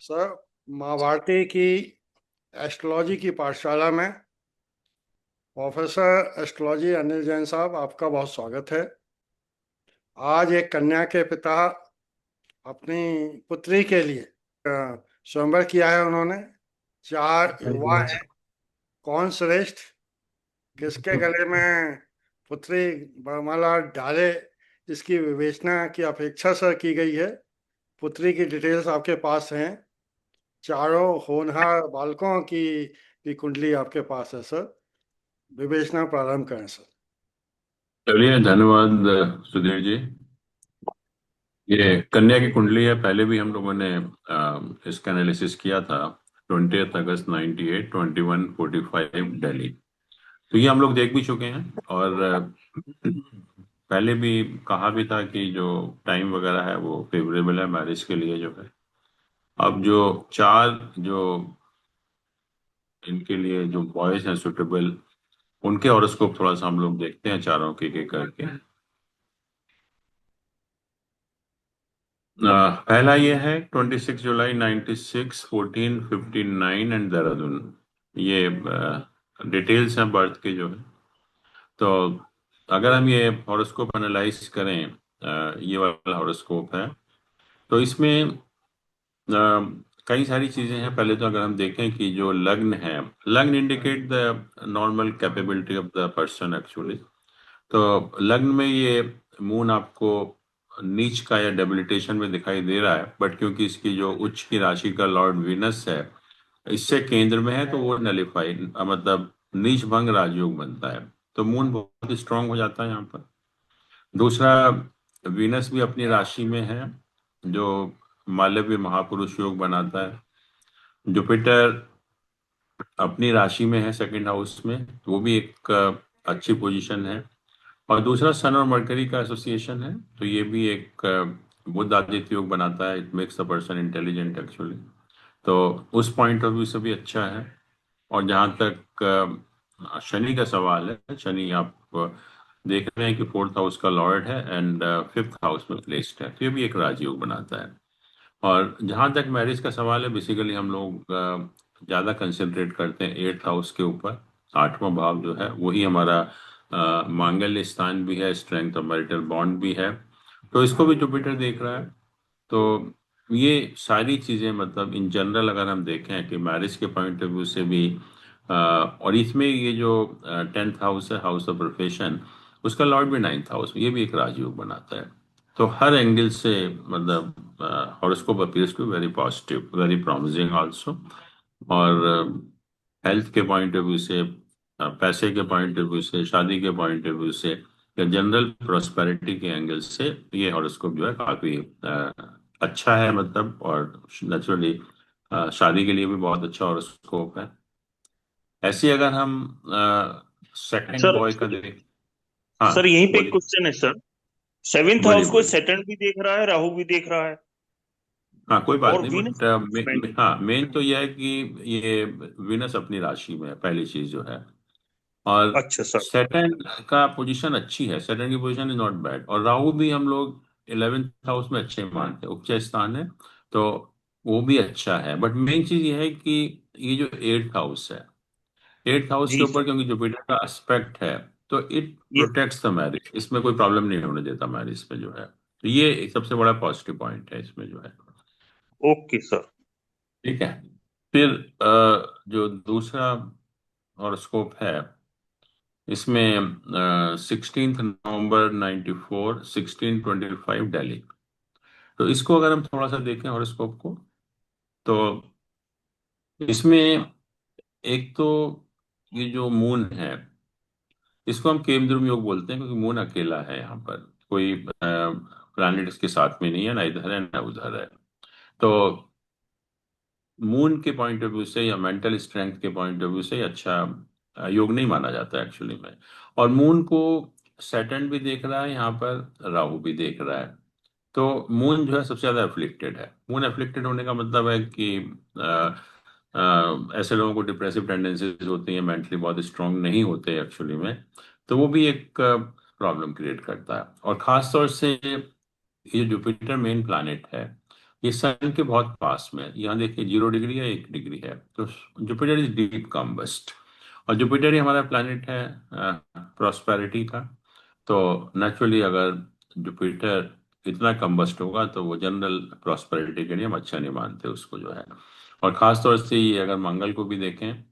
Sir, माँ भारती की astrology की पाठशाला में प्रोफेसर एस्ट्रोलॉजी अनिल जैन साहब, आपका बहुत स्वागत है। आज एक कन्या के पिता अपनी पुत्री के लिए स्वयंवर किया है उन्होंने। चार युवा हैं। कौन श्रेष्ठ, किसके गले में पुत्री वरमाला डाले, इसकी विवेचना की अपेक्षा सर की गई है। पुत्री की डिटेल्स आपके पास हैं। चारों होनहार बालकों की भी कुंडली आपके पास है सर। विवेचना प्रारंभ करें सर। चलिए, धन्यवाद सुधीर जी। ये कन्या की कुंडली है। पहले भी हम लोगों ने इसका एनालिसिस किया था। 20 अगस्त 98, 21:45 दिल्ली। तो ये हम लोग देख भी चुके हैं। और पहले भी कहा भी था कि जो टाइम वगैरह है वो फेवरेबल है मैरिज के लिए जो है। अब जो चार जो इनके लिए जो बॉयज हैं सुटेबल, उनके हॉरोस्कोप थोड़ा सा हम लोग देखते हैं, चारों के एक करके। पहला ये है 26 जुलाई 96, 14:59 एंड देहरादून। ये डिटेल्स हैं बर्थ के जो है। तो अगर हम ये हॉरोस्कोप एनालाइज करें, ये वाला हॉरोस्कोप है। तो इसमें कई सारी चीजें हैं। पहले तो अगर हम देखें कि जो लग्न है, लग्न indicate the normal capability of the person actually. तो लग्न में ये मून आपको नीच का या डेबिलिटेशन में दिखाई दे रहा है, बट क्योंकि इसकी जो उच्च की राशि का लॉर्ड वीनस है इससे केंद्र में है, तो वो नलिफाई मतलब नीच भंग राजयोग बनता है। तो मून बहुत स्ट्रांग हो जाता है यहाँ पर। दूसरा, वीनस भी अपनी राशि में है, जो मालव्य महापुरुष योग बनाता है। जुपिटर अपनी राशि में है सेकंड हाउस में, तो वो भी एक अच्छी पोजीशन है। और दूसरा, सन और मरकरी का एसोसिएशन है, तो ये भी एक बुध आदित्य योग बनाता है। It makes the person intelligent actually. तो उस पॉइंट ऑफ व्यू से भी अच्छा है। और जहाँ तक शनि का सवाल है, शनि आप देख रहे हैं कि फोर्थ हाउस का लॉर्ड है एंड फिफ्थ हाउस में प्लेस्ड है, तो ये भी एक राजयोग बनाता है। और जहाँ तक मैरिज का सवाल है, बेसिकली हम लोग ज़्यादा कंसंट्रेट करते हैं एट्थ हाउस के ऊपर। आठवां भाव जो है वही हमारा मांगल्य स्थान भी है, स्ट्रेंथ ऑफ मैरिटल बॉन्ड भी है। तो इसको भी जुपिटर देख रहा है। तो ये सारी चीज़ें मतलब इन जनरल अगर हम देखें कि मैरिज के पॉइंट ऑफ व्यू से भी और इसमें ये जो 10th हाउस है, हाउस ऑफ प्रोफेशन, उसका लॉर्ड भी 9th हाउस में, ये भी एक राजयोग बनाता है। तो हर एंगल से मतलब horoscope appears to very positive, very promising also. और हेल्थ के पॉइंट ऑफ व्यू से, पैसे के पॉइंट ऑफ व्यू से, शादी के पॉइंट ऑफ व्यू से, या जनरल प्रॉस्पेरिटी के एंगल से ये हॉरोस्कोप जो है काफी अच्छा है मतलब। और नेचुरली शादी के लिए भी बहुत अच्छा हॉरोस्कोप है। ऐसे अगर हम सेकंड सर बॉय का देख। हाँ, सर यहीं पे एक बोलिए। क्वेश्चन है सर। सेवेंथ बोलिए हाउस को बोलिए। सैटर्न भी देख रहा है, राहु भी देख रहा है, हाँ, कोई बात और नहीं, वीनस बट प्लेसमेंट। हाँ, मेन तो यह है कि ये विनस अपनी राशि में है, पहली चीज जो है। और अच्छा सर। सैटर्न का पोजीशन अच्छी है, सैटर्न की पोजीशन इज नॉट बैड। और राहु भी हम लोग 11th हाउस में अच्छे मानते हैं, उच्च स्थान है। तो वो भी अच्छा है, बट मेन चीज ये है कि ये जो 8th हाउस है, 8th हाउस के जी ऊपर सर। क्योंकि जुपिटर का एस्पेक्ट है, तो इट ये प्रोटेक्ट्स द मैरिज। इसमें कोई प्रॉब्लम नहीं होने देता मैरिज में जो है। तो ये एक सबसे बड़ा पॉजिटिव पॉइंट है इसमें जो है। Okay sir. ठीक है। फिर जो दूसरा हॉरोस्कोप है, इसमें 16 नवंबर 94, 16:25 दिल्ली। तो इसको अगर हम थोड़ा सा देखें हॉरोस्कोप को, तो इसमें एक तो ये जो मून है, इसको हम केमद्रुम योग बोलते हैं, क्योंकि मून अकेला है यहाँ पर। कोई प्लैनेट इसके साथ में नहीं है, ना इधर है ना उधर है। तो मून के पॉइंट ऑफ व्यू से या मेंटल स्ट्रेंथ के पॉइंट ऑफ व्यू से अच्छा योग नहीं माना जाता एक्चुअली में। और मून को सैटर्न भी देख रहा है यहाँ पर, राहु भी देख रहा है। तो मून जो है सबसे ज्यादा अफ्लिक्टेड है। मून अफ्लिक्टेड होने का मतलब है कि ऐसे लोगों को डिप्रेसिव टेंडेंसीज होती हैं, मेंटली बहुत स्ट्रांग नहीं होते एक्चुअली में। तो वो भी एक प्रॉब्लम क्रिएट करता है। और खास तौर से ये जुपिटर मेन प्लैनेट है, ये सन के बहुत पास में है। यहाँ देखिए 0 डिग्री है, 1 डिग्री है। तो जुपिटर इज डीप कम्बस्ट, और जुपिटर ही हमारा प्लैनेट है प्रॉस्पेरिटी का। तो नेचुरली अगर जुपिटर इतना कम्बस्ट होगा तो वो जनरल प्रॉस्पेरिटी के लिए हम अच्छा नहीं मानते उसको जो है। और खास तौर से ये अगर मंगल को भी देखें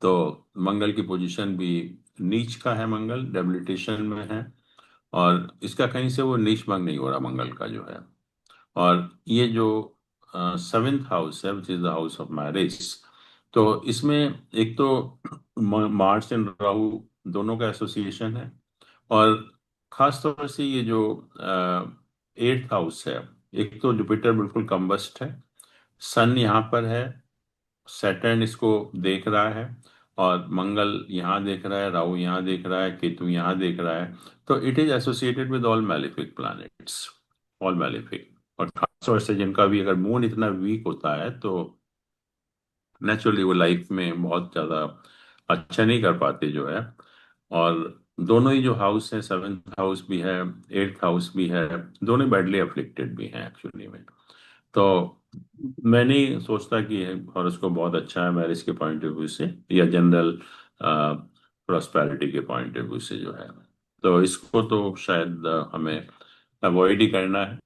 तो मंगल की पोजीशन भी नीच का है, मंगल डेबिलिटेशन में है, और इसका कहीं से वो नीच भंग नहीं हो रहा मंगल का जो है। और ये जो 7th हाउस है which is the house of marriage, तो इसमें एक तो मार्स एंड राहु दोनों का एसोसिएशन है, और खास तौर से ये जो 8th हाउस है, एक तो जुपिटर बिल्कुल कम्बस्ट है, सन यहाँ पर है, सैटर्न इसको देख रहा है, और मंगल यहाँ देख रहा है, राहु यहाँ देख रहा है, केतु यहाँ देख रहा है। तो it is associated with all malefic planets, all malefic. और खासतौर से जिनका भी अगर मून इतना वीक होता है तो नेचुरली वो लाइफ में बहुत ज्यादा अच्छा नहीं कर पाते जो है। और दोनों ही जो हाउस है, 7th हाउस भी है, 8th हाउस भी है, दोनों बैडली अफ्लिक्टेड भी हैं एक्चुअली में। तो मैं नहीं सोचता कि हॉरोस्कोप बहुत अच्छा है मैरिज के पॉइंट ऑफ व्यू से, या जनरल प्रोस्पेरिटी के पॉइंट ऑफ व्यू से जो है। तो इसको तो शायद हमें अवॉइड ही करना है।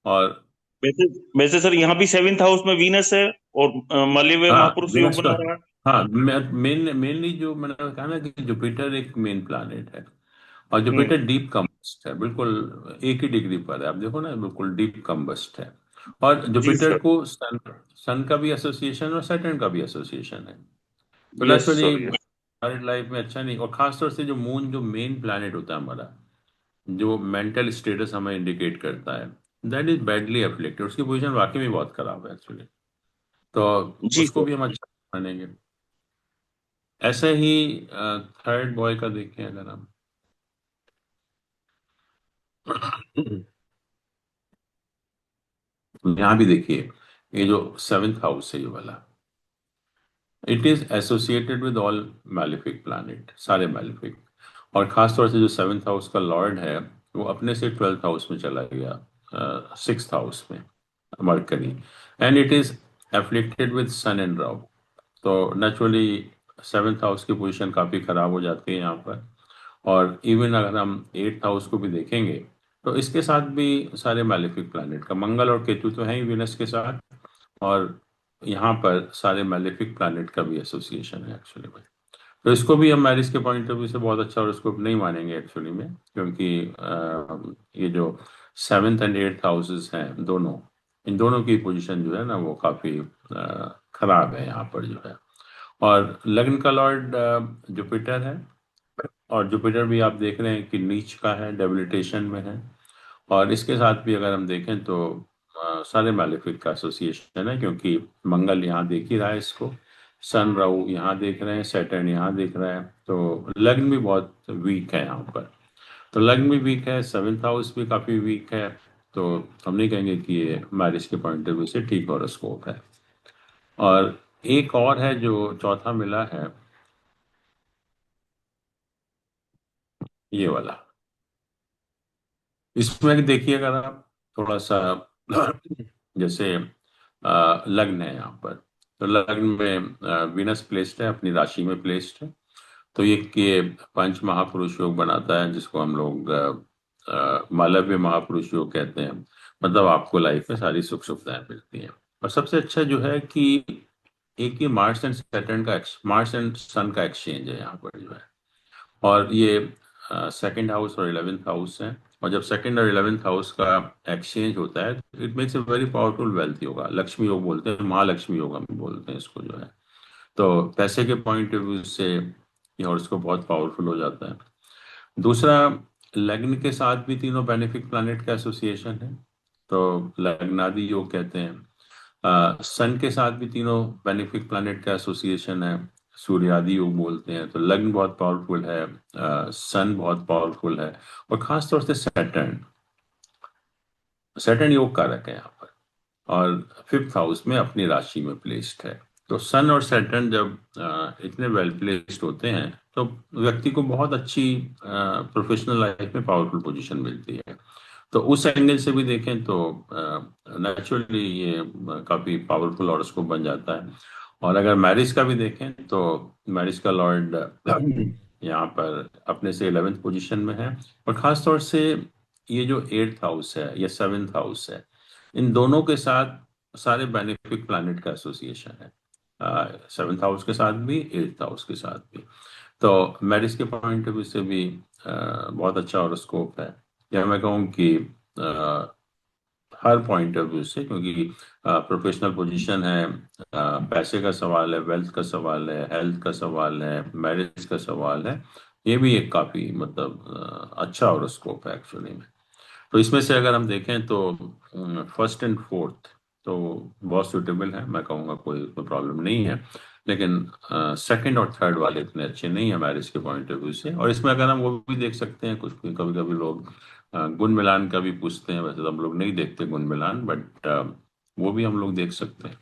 और वैसे वैसे सर यहाँ भी 7th हाउस में वीनस है, और मलय हाँ, महापुरुष योग विनस का, बना रहा है। हाँ, मेनली जो मैंने कहा ना कि जुपिटर एक मेन प्लैनेट है, और हम्म। जुपिटर डीप कम्बस्ट है, बिल्कुल 1 ही डिग्री पर है, आप देखो ना बिल्कुल डीप कम्बस्ट है। और जी जुपिटर सर। को सन सन का भी एसोसिएशन और सैटर्न का भी एसोसिएशन है। तो yes naturally sir, yes. Married life में अच्छा नहीं। और खासतौर से जो मून जो मेन प्लैनेट होता है हमारा, जो मेंटल स्टेटस हमें इंडिकेट करता है, दैट इज बैडली अफ्लिक्टेड, उसकी पोजीशन वाकई में बहुत खराब है एक्चुअली। तो जी उसको सर। भी हम अच्छा मानेंगे। ऐसे ही थर्ड बॉय का देखें अगर हम यहाँ भी देखिए, ये जो 7th हाउस है ये वाला, it is associated with all malefic planet, सारे मैलिफिक। और खास तौर से जो 7th हाउस का लॉर्ड है वो अपने से 12th हाउस में चला गया, 6th हाउस में, Mercury, and it is afflicted with Sun and Rahu. तो नेचुरली 7th हाउस की पोजीशन काफी खराब हो जाती है यहाँ पर। और इवन अगर हम 8th हाउस को भी देखेंगे तो इसके साथ भी सारे मैलिफिक प्लैनेट का, मंगल और केतु तो है ही विनस के साथ, और यहाँ पर सारे मैलेफिक प्लैनेट का भी एसोसिएशन है एक्चुअली में। तो इसको भी हम मैरिज के पॉइंट ऑफ व्यू से बहुत अच्छा हॉरोस्कोप नहीं मानेंगे एक्चुअली में, क्योंकि ये जो 7th एंड 8th हाउसेस हैं दोनों, इन दोनों की पोजीशन जो है ना वो काफी खराब है यहाँ पर जो है। और लग्न का लॉर्ड जुपिटर है, और जुपिटर भी आप देख रहे हैं कि नीच का है, डेबिलिटेशन में है। और इसके साथ भी अगर हम देखें तो सारे मैलेफिक का एसोसिएशन है, क्योंकि मंगल यहाँ देख ही रहा है इसको, सन राहु यहाँ देख रहे हैं, सैटर्न यहाँ देख रहा है। तो लग्न भी बहुत वीक है यहाँ पर। तो लग्न भी वीक है, 7th हाउस भी काफी वीक है। तो हम नहीं कहेंगे कि ये मैरिज के पॉइंट ऑफ व्यू से ठीक हॉरोस्कोप है। और एक और है जो चौथा मिला है, ये वाला। इसमें देखिए अगर आप थोड़ा सा जैसे लग्न है यहाँ पर, तो लग्न में वीनस प्लेस्ड है, अपनी राशि में प्लेस्ड है। तो ये पंच महापुरुष योग बनाता है, जिसको हम लोग मालव्य महापुरुष योग कहते हैं। मतलब आपको लाइफ में सारी सुख सुविधाएं मिलती हैं। और सबसे अच्छा जो है कि एक ही मार्स एंड सन का एक्सचेंज है यहाँ पर जो है। और ये 2nd हाउस और 11th हाउस है। और जब 2nd और 11th हाउस का एक्सचेंज होता है तो it makes a very powerful wealth yoga, Lakshmi योग बोलते हैं, महालक्ष्मी योग हम बोलते हैं इसको जो है। तो पैसे के पॉइंट ऑफ व्यू से ये और इसको बहुत पावरफुल हो जाता है। दूसरा, लग्न के साथ भी तीनों बेनिफिक प्लैनेट का एसोसिएशन है, तो लग्नादि योग कहते हैं। सन के साथ भी तीनों बेनिफिक प्लैनेट का एसोसिएशन है, सूर्यादि योग बोलते हैं। तो लग्न बहुत पावरफुल है, सन बहुत पावरफुल है, और खास तौर से सैटर्न, सैटर्न योग कारक है यहाँ पर, और 5th हाउस में अपनी राशि में प्लेस्ड है। तो सन और सैटर्न जब इतने वेल प्लेस्ड होते हैं तो व्यक्ति को बहुत अच्छी प्रोफेशनल लाइफ में पावरफुल पोजीशन मिलती है। तो उस एंगल से भी देखें तो नेचुरली ये काफी पावरफुल हॉरोस्कोप बन जाता है। और अगर मैरिज का भी देखें तो मैरिज का लॉर्ड यहाँ पर अपने से 11th पोजीशन में है। और खास तौर से ये जो 8th हाउस है या 7th हाउस है, इन दोनों के साथ सारे बेनिफिक प्लैनेट का एसोसिएशन है। 7th हाउस के साथ भी, 8th हाउस के साथ भी। तो मैरिज के पॉइंट ऑफ व्यू से भी बहुत अच्छा हॉरोस्कोप है। या मैं कहूँ कि अ, हर पॉइंट ऑफ व्यू से, क्योंकि प्रोफेशनल पोजीशन है, पैसे का सवाल है, वेल्थ का सवाल है, हेल्थ का सवाल है, मैरिज का सवाल है। ये भी एक काफी मतलब अच्छा हॉरोस्कोप है एक्चुअली में। तो इसमें से अगर हम देखें तो फर्स्ट एंड फोर्थ तो बहुत सुटेबल है, मैं कहूँगा कोई उसमें प्रॉब्लम नहीं है। लेकिन सेकंड और थर्ड वाले इतने अच्छे नहीं है मैरिज के पॉइंट ऑफ व्यू से। और इसमें अगर हम वो भी देख सकते हैं, कुछ कभी कभी लोग गुण मिलान का भी पूछते हैं। वैसे तो हम लोग नहीं देखते गुण मिलान, बट वो भी हम लोग देख सकते हैं।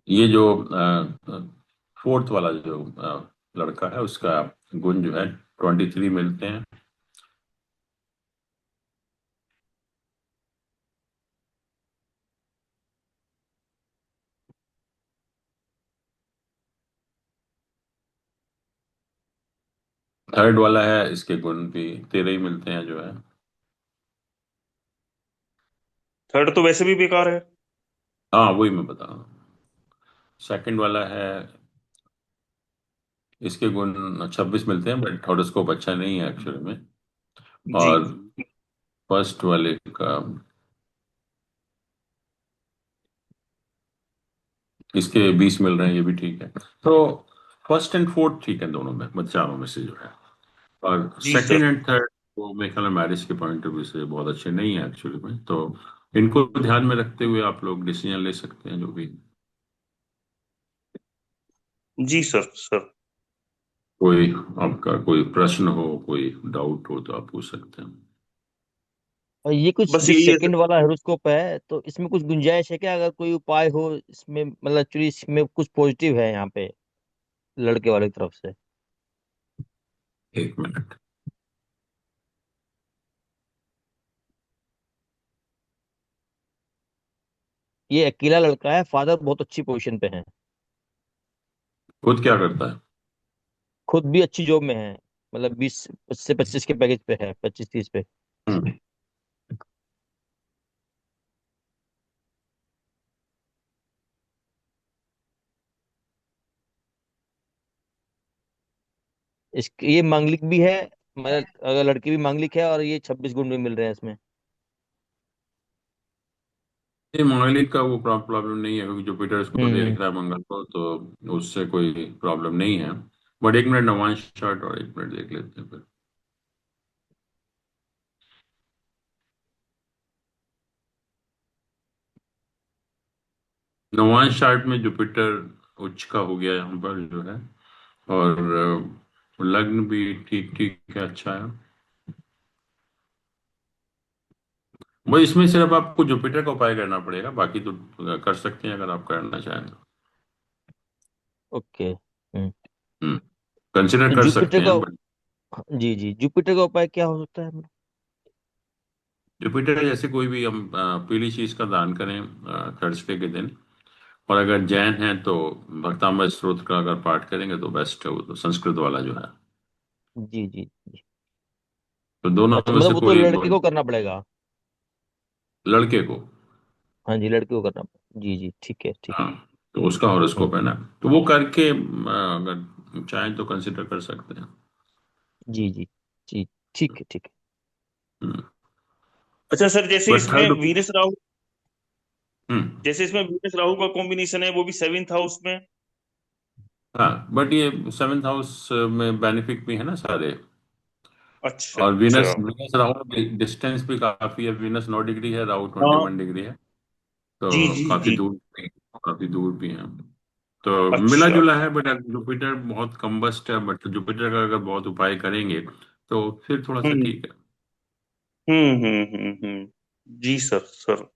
ये जो फोर्थ वाला जो लड़का है, उसका गुण जो है 23 मिलते हैं। थर्ड वाला है, इसके गुण भी 13 ही मिलते हैं जो है। थर्ड तो वैसे भी बेकार है। हाँ, वही मैं बता रहा हूँ। सेकंड वाला है, इसके गुण 26 मिलते हैं, बट हॉरोस्कोप अच्छा नहीं है एक्चुअली में। जी। और फर्स्ट वाले का, इसके 20 मिल रहे हैं, ये भी ठीक है। तो फर्स्ट एंड फोर्थ ठीक है दोनों में, मतलब चारों में से जो है। और जी सेकंड सर। एंड थर्ड वो मेरे ख्याल में मैरिज के पॉइंट ऑफ व्यू से बहुत अच्छे नहीं है एक्चुअली में। तो इनको ध्यान में रखते हुए आप लोग डिसीजन ले सकते हैं जो भी। जी सर सर। कोई आपका कोई प्रश्न हो, कोई डाउट हो तो आप पूछ सकते हैं। और ये कुछ बस जो यही है सेकंड सर। वाला हेरोस्कोप है, तो इसमें कुछ गुंजाइश है क्या? अगर कोई उपाय हो इसमें, मतलब एक्चुअली इसमें कुछ पॉजिटिव है यहाँ पे लड़के वाले की तरफ से? एक मिनट। ये अकेला लड़का है, फादर बहुत अच्छी पोजीशन पे है, खुद क्या करता है? खुद भी अच्छी जॉब में है, मतलब 20 से 25 के पैकेज पे है, 25-30 पे। हम्म। ये मांगलिक भी है, मतलब अगर लड़की भी मांगलिक है, और ये 26 गुण भी मिल रहे हैं इसमें। ये मांगलिक का वो प्रॉब्लम नहीं है, क्योंकि जुपिटर इसको हम्म। देख रहा है मंगल को, तो उससे कोई प्रॉब्लम नहीं है। बट एक मिनट नवांश चार्ट और एक मिनट देख लेते हैं फिर। नवांश चार्ट में जुपिटर उच्च का हो गया यहाँ पर जो है। और लग्न भी ठीक ठीक है, अच्छा है। वो इसमें सिर्फ आपको जुपिटर का उपाय करना पड़ेगा, बाकी तो कर सकते हैं अगर आप करना चाहें तो। ओके। कंसिडर तो कर जुपिटर सकते का, हैं, बट जी जी, जुपिटर का उपाय क्या हो सकता है? जुपिटर जैसे कोई भी हम पीली चीज का दान करें थर्सडे के दिन। और अगर जैन हैं तो भक्तामृत स्त्रोत का अगर पाठ करेंगे तो बेस्ट है, वो तो संस्कृत वाला जो है। जी जी जी। तो दोनों अच्छा, में मतलब से वो तो कोई लड़के को करना पड़ेगा? लड़के को। हाँ जी, लड़के को करना पड़ेगा, जी जी, ठीक है ठीक हाँ, तो उसका है। हॉरोस्कोप है ना, तो वो करके अगर चाहें तो कंसिडर कर सकते हैं। जी जी जी, ठीक है ठीक अच्छा सर, जैसे बट इसमें थर्ड। वीनस राहु, हम्म। जैसे इसमें वीनस राहु का कॉम्बिनेशन है, वो भी 7th हाउस में। हाँ, बट ये 7th हाउस में बेनिफिट भी है ना सारे। अच्छा और अच्छा। वीनस वीनस राहु डिस्टेंस भी काफी है। वीनस 9 डिग्री है, राहु ट्वेंटी हाँ। वन डिग्री है। जी तो जी काफी जी। दूर भी, काफी दूर भी है। तो मिला अच्छा। जुला है, बट जुपिटर बहुत कम्बस्ट है। बट जुपिटर का अगर बहुत उपाय करेंगे तो फिर थोड़ा सा हम्म ठीक है। जी सर सर।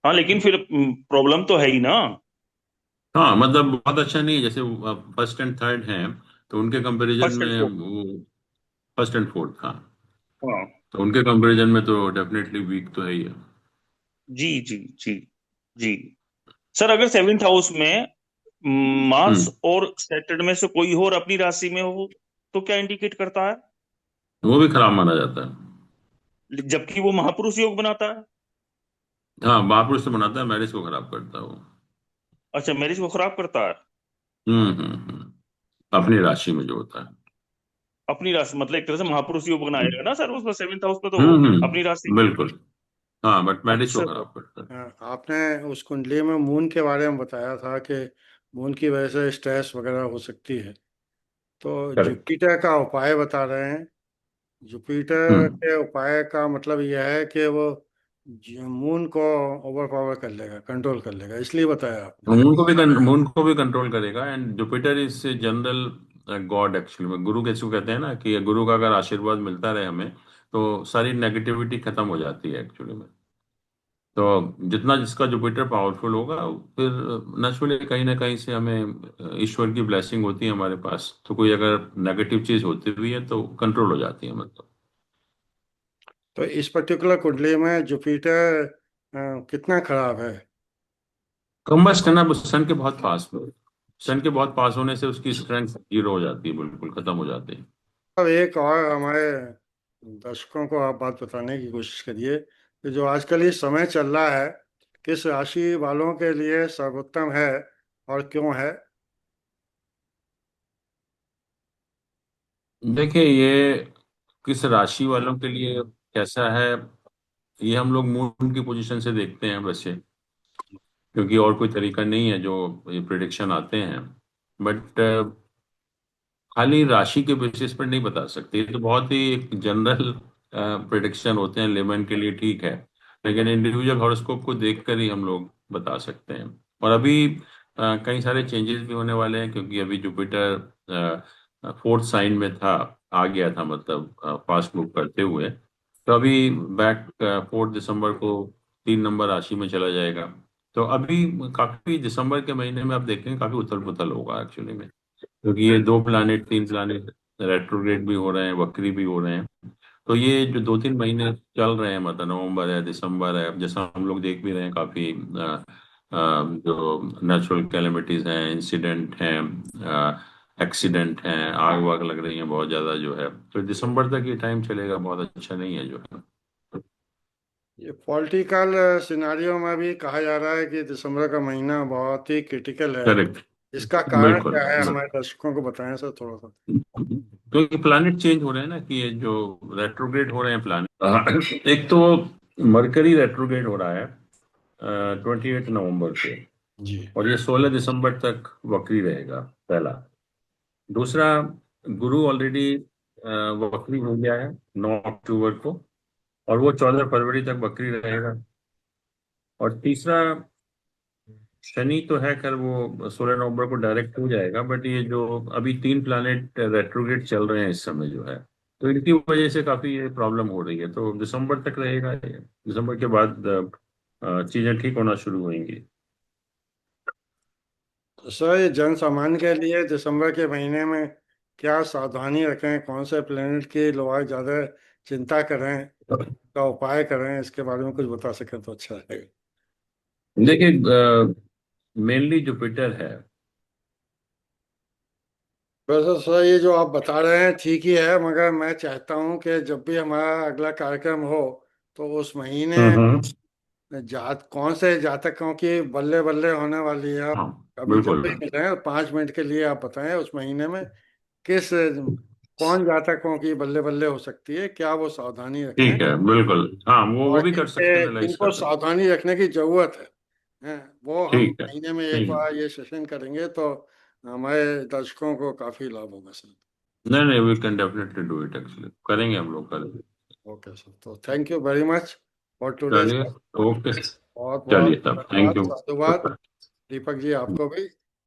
हाँ, लेकिन फिर प्रॉब्लम तो है ही ना। हाँ, मतलब बहुत अच्छा नहीं है। जैसे फर्स्ट एंड थर्ड हैं, तो उनके कंपैरिजन फर्स्ट एंड में फोर्थ। वो फर्स्ट एंड फोर्थ, हाँ। हाँ तो उनके कंपैरिजन में तो डेफिनेटली वीक तो है ही है। जी जी जी जी। सर अगर सेवेंथ हाउस में मार्स हम्म। और सैटर्न में से कोई और अपनी राशि में हो तो क्या इंडिकेट करता है? वो भी खराब माना जाता है। जबकि वो महापुरुष योग बनाता है। हाँ, महापुरुष तो बनाता है, मैरिज को खराब करता है वो। अच्छा, मैरिज को खराब करता है। अपनी राशि में जो होता है। अपनी राशि मतलब एक तरह से महापुरुष योग बनाएगा ना सर उसमें सेवेंथ हाउस में तो अपनी राशि में। बिल्कुल। हाँ, बट मैरिज को अच्छा सर। खराब करता है। हाँ, आपने उस कुंडली में मून के बारे में बताया था कि मून की वजह से स्ट्रेस वगैरह हो सकती है। तो करेक्ट। जुपिटर का उपाय बता रहे हैं। जुपिटर हम्म। के उपाय का मतलब यह है कि वो मून को ओवर पावर कर लेगा, कंट्रोल कर लेगा, इसलिए बताया आपने। मून को भी कंट्रोल करेगा, and Jupiter is general God actually में। गुरु कैसे कहते हैं ना, कि गुरु का अगर आशीर्वाद मिलता रहे हमें, तो सारी नेगेटिविटी खत्म हो जाती है एक्चुअली में। तो जितना जिसका जुपिटर पावरफुल होगा, फिर नेचुरली कहीं ना कहीं से हमें ईश्वर की ब्लेसिंग होती है हमारे पास। तो कोई अगर नेगेटिव चीज होती भी है तो कंट्रोल हो जाती है, मतलब। तो इस पर्टिकुलर कुंडली में जुपिटर कितना खराब है? कम्बस्ट है ना, सन के बहुत पास में। सन के बहुत पास होने से उसकी स्ट्रेंथ जीरो हो जाती है, बिल्कुल खत्म हो जाती है। अब एक और हमारे दर्शकों को आप बात बताने की कोशिश करिए कि जो आजकल ये समय चल रहा है, किस राशि वालों के लिए सर्वोत्तम है और क्यों है? देखिए, ये किस राशि वालों के लिए कैसा है, ये हम लोग मून की पोजीशन से देखते हैं वैसे, क्योंकि और कोई तरीका नहीं है जो ये प्रिडिक्शन आते हैं। बट खाली राशि के बेसिस पर नहीं बता सकते, ये तो बहुत ही एक जनरल प्रिडिक्शन होते हैं, लेमन के लिए ठीक है। लेकिन इंडिविजुअल हॉरोस्कोप को देखकर ही हम लोग बता सकते हैं। और अभी कई सारे चेंजेस भी होने वाले हैं, क्योंकि अभी जुपिटर फोर्थ साइन में था, आ गया था, मतलब फास्ट मूव करते हुए। तो अभी बैक 4 दिसंबर को 3 नंबर राशि में चला जाएगा। तो अभी काफी दिसंबर के महीने में आप देखेंगे काफी उथल पुथल होगा एक्चुअली में, क्योंकि ये 2 प्लानिट 3 प्लानिट रेट्रोग्रेड भी हो रहे हैं, वक्री भी हो रहे हैं। तो ये जो 2-3 महीने चल रहे हैं, मतलब नवंबर है, दिसंबर है, अब जैसा हम लोग देख भी रहे हैं, काफी जो नेचुरल कैलेमिटीज हैं, इंसिडेंट हैं, एक्सीडेंट हैं, आग वाग लग रही है बहुत ज्यादा जो है। तो दिसंबर तक ये टाइम चलेगा, बहुत अच्छा नहीं है जो है। ये पॉलिटिकल सिनारियो में भी कहा जा रहा है कि दिसंबर का महीना बहुत ही क्रिटिकल है। करेक्ट। इसका कारण बिल्कुल। क्या है, हमारे दर्शकों को बताएं सर थोड़ा सा। क्योंकि प्लानिट चेंज हो रहे हैं ना, कि ये जो रेट्रोग्रेड हो रहे हैं प्लानिट, एक तो मरकरी रेट्रोग्रेड हो रहा है 28 नवंबर से, जी। और ये 16 दिसंबर तक वक्री रहेगा, पहला। दूसरा, गुरु ऑलरेडी वक्री हो गया है 9 अक्टूबर को, और वो 14 फरवरी तक वक्री रहेगा। और तीसरा, शनि तो है, खैर वो 16 नवंबर को डायरेक्ट हो जाएगा, बट ये जो अभी 3 प्लैनेट रेट्रोग्रेड चल रहे हैं इस समय जो है, तो इनकी वजह से काफी ये प्रॉब्लम हो रही है। तो दिसंबर तक रहेगा ये, दिसंबर के बाद चीजें ठीक होना शुरू होंगी। तो सर ये जन सामान्य के लिए दिसंबर के महीने में क्या सावधानी रखें, कौन से प्लेनेट की लोग ज़्यादा चिंता करें, का उपाय करें, इसके बारे में कुछ बता सकें तो अच्छा रहेगा। देखिए, मेनली जुपिटर है। वैसे सर ये जो आप बता रहे हैं ठीक ही है, मगर मैं चाहता हूँ कि जब भी हमारा अगला कार्यक्रम हो तो उस महीने हम्म। कौन से जातकों की बल्ले बल्ले होने वाली है, आप हाँ, अभी जब बिल्कुल। भी मिलें 5 मिनट के लिए आप बताएं उस महीने में किस कौन जातकों की बल्ले बल्ले हो सकती है, क्या वो सावधानी रखें ठीक है, बिल्कुल। हाँ, वो और भी कर सकते हैं, एनालाइज इनको कर सकते हैं। सावधानी रखने की जरूरत है, वो हम ठीक है। महीने में एक ठीक है। बार ये सेशन करेंगे तो हमारे दर्शकों को काफी लाभ होगा सर। नहीं नहीं, we can definitely do it, actually करेंगे, हम लोग करेंगे। ओके सर, तो thank you very much for today. चलिए। ओके। बहुत बहुत चलिए तब, थैंक धन्यवाद, यू। साधुवाद। दीपक जी आपको भी